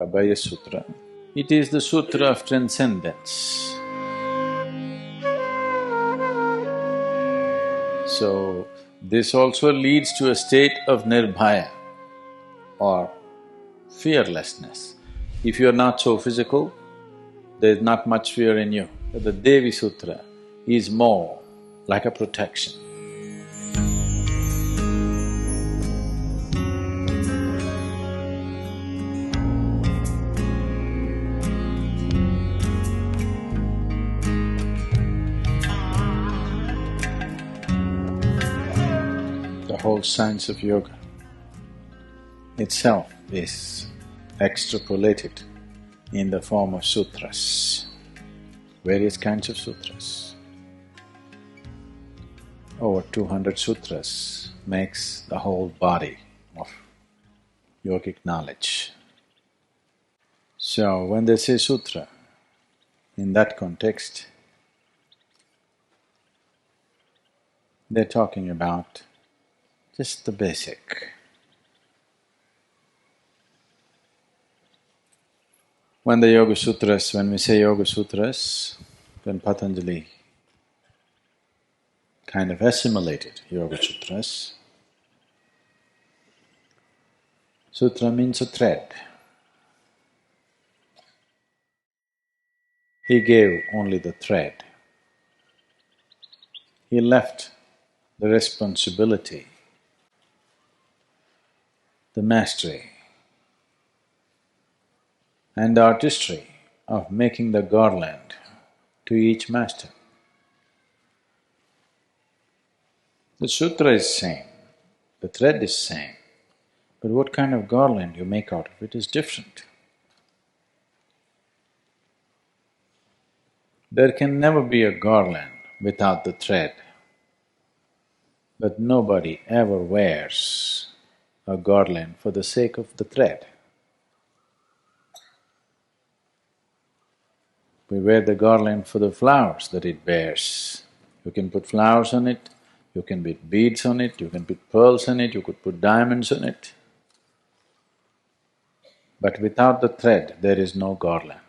Abhaya Sutra. It is the sutra of transcendence. So, this also leads to a state of nirbhaya or fearlessness. If you are not so physical, there is not much fear in you. But the Devi Sutra is more like a protection. The whole science of yoga itself is extrapolated in the form of sutras, various kinds of sutras. Over 200 sutras makes the whole body of yogic knowledge. So when they say sutra, in that context, they're talking about just the basic. When the Yoga Sutras, when we say Yoga Sutras, when Patanjali kind of assimilated Yoga Sutras, sutra means a thread. He gave only the thread. He left the responsibility, the mastery and the artistry of making the garland to each master. The sutra is same, the thread is same, but what kind of garland you make out of it is different. There can never be a garland without the thread, but nobody ever wears a garland for the sake of the thread. We wear the garland for the flowers that it bears. You can put flowers on it, you can put beads on it, you can put pearls on it, you could put diamonds on it. But without the thread, there is no garland.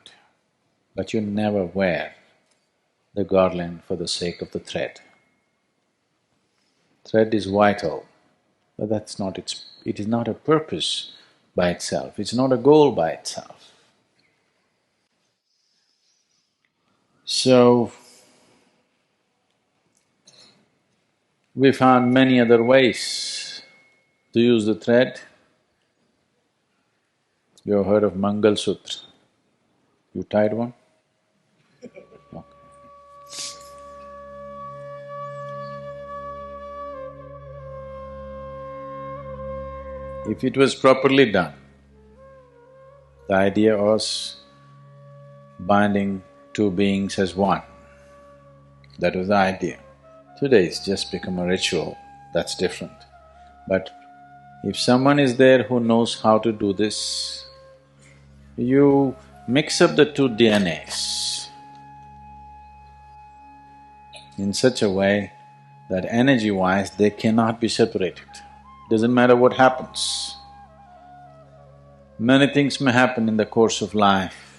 But you never wear the garland for the sake of the thread. Thread is vital, but that's not it is not a purpose by itself, it's not a goal by itself. So, we found many other ways to use the thread. You have heard of Mangal Sutra? You tied one? Okay. If it was properly done, the idea was binding two beings as one. That was the idea. Today it's just become a ritual, that's different. But if someone is there who knows how to do this, you mix up the two DNAs in such a way that energy-wise they cannot be separated. Doesn't matter what happens. Many things may happen in the course of life.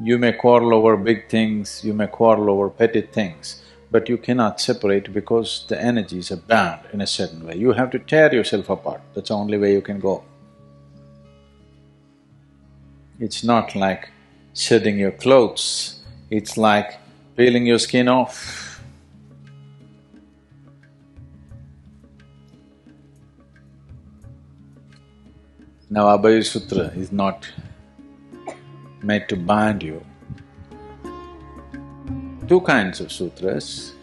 You may quarrel over big things, you may quarrel over petty things, but you cannot separate because the energies are bound in a certain way. You have to tear yourself apart, that's the only way you can go. It's not like shedding your clothes, it's like peeling your skin off. Now, Abhaya Sutra is not made to bind you. Two kinds of sutras,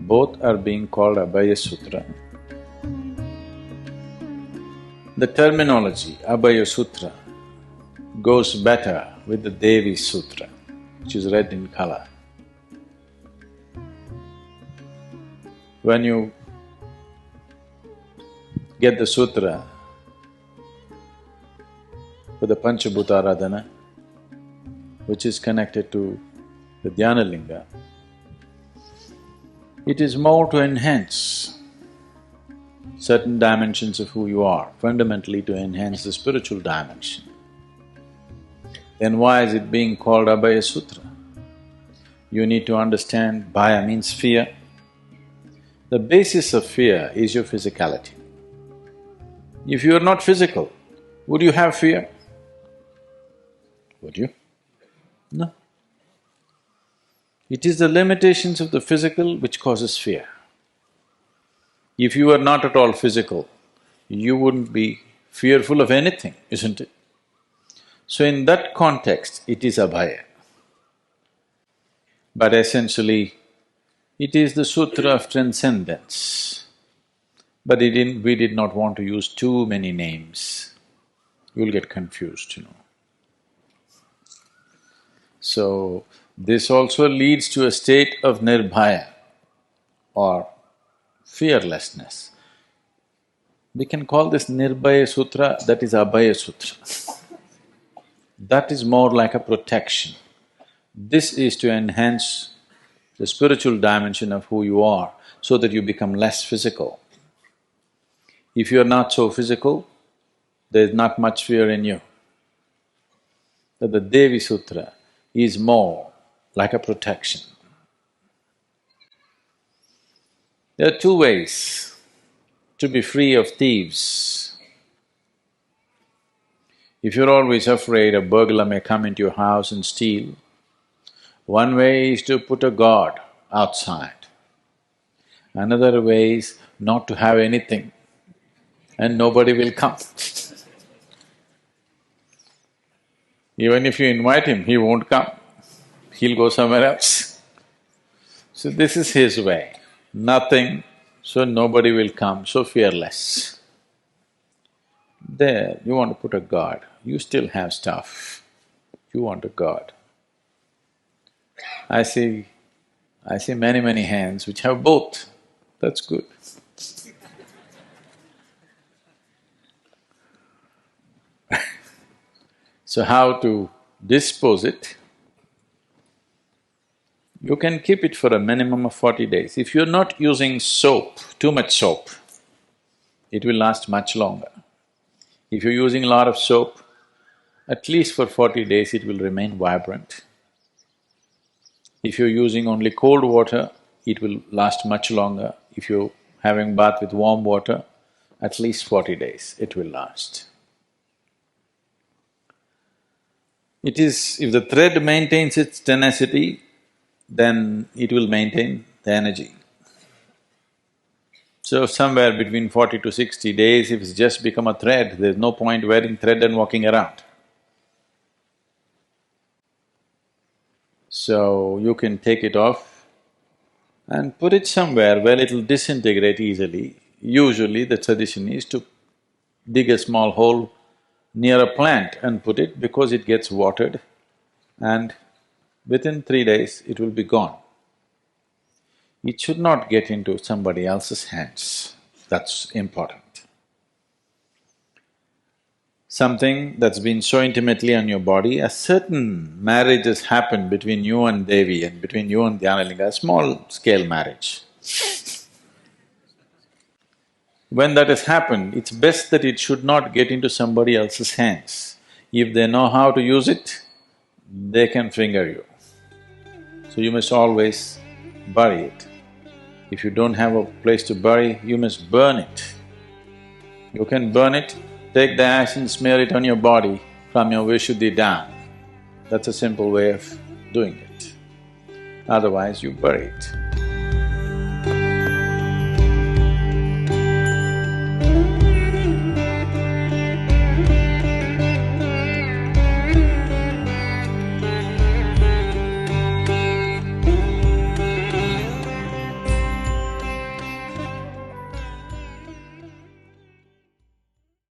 both are being called Abhaya Sutra. The terminology Abhaya Sutra goes better with the Devi Sutra, which is red in color. When you get the sutra for the Panchabhuta Aradhana, which is connected to the Dhyana Linga, it is more to enhance certain dimensions of who you are, fundamentally to enhance the spiritual dimension. then why is it being called Abhaya Sutra? You need to understand Bhaya means fear. The basis of fear is your physicality. If you are not physical, would you have fear? Would you? No. It is the limitations of the physical which causes fear. If you are not at all physical, you wouldn't be fearful of anything, isn't it? So in that context, it is Abhaya. But essentially, it is the sutra of transcendence. But we did not want to use too many names. You'll get confused, So, this also leads to a state of nirbhaya or fearlessness. We can call this Nirbhaya Sutra, that is Abhaya Sutra. That is more like a protection. This is to enhance the spiritual dimension of who you are so that you become less physical. If you are not so physical, there is not much fear in you. But the Devi Sutra is more like a protection. There are two ways to be free of thieves. If you're always afraid a burglar may come into your house and steal, one way is to put a guard outside. Another way is not to have anything and nobody will come. Even if you invite him, he won't come, he'll go somewhere else. So this is his way, nothing, so nobody will come, so fearless. There, you want to put a guard, you still have stuff, you want a guard. I see many hands which have both, that's good. So how to dispose it? You can keep it for a minimum of 40 days. If you're not using soap, too much soap, it will last much longer. If you're using a lot of soap, at least for 40 days it will remain vibrant. If you're using only cold water, it will last much longer. If you're having bath with warm water, at least 40 days it will last. It is… if the thread maintains its tenacity, then it will maintain the energy. So somewhere between 40 to 60 days, if it's just become a thread, there's no point wearing thread and walking around. So you can take it off and put it somewhere where it'll disintegrate easily. Usually the tradition is to dig a small hole near a plant and put it because it gets watered and within 3 days it will be gone. It should not get into somebody else's hands, that's important. Something that's been so intimately on your body, a certain marriage has happened between you and Devi and between you and Linga, a small-scale marriage. When that has happened, it's best that it should not get into somebody else's hands. If they know how to use it, they can finger you. So you must always bury it. If you don't have a place to bury, you must burn it. You can burn it, take the ash and smear it on your body from your Vishuddhi down. That's a simple way of doing it. Otherwise, you bury it.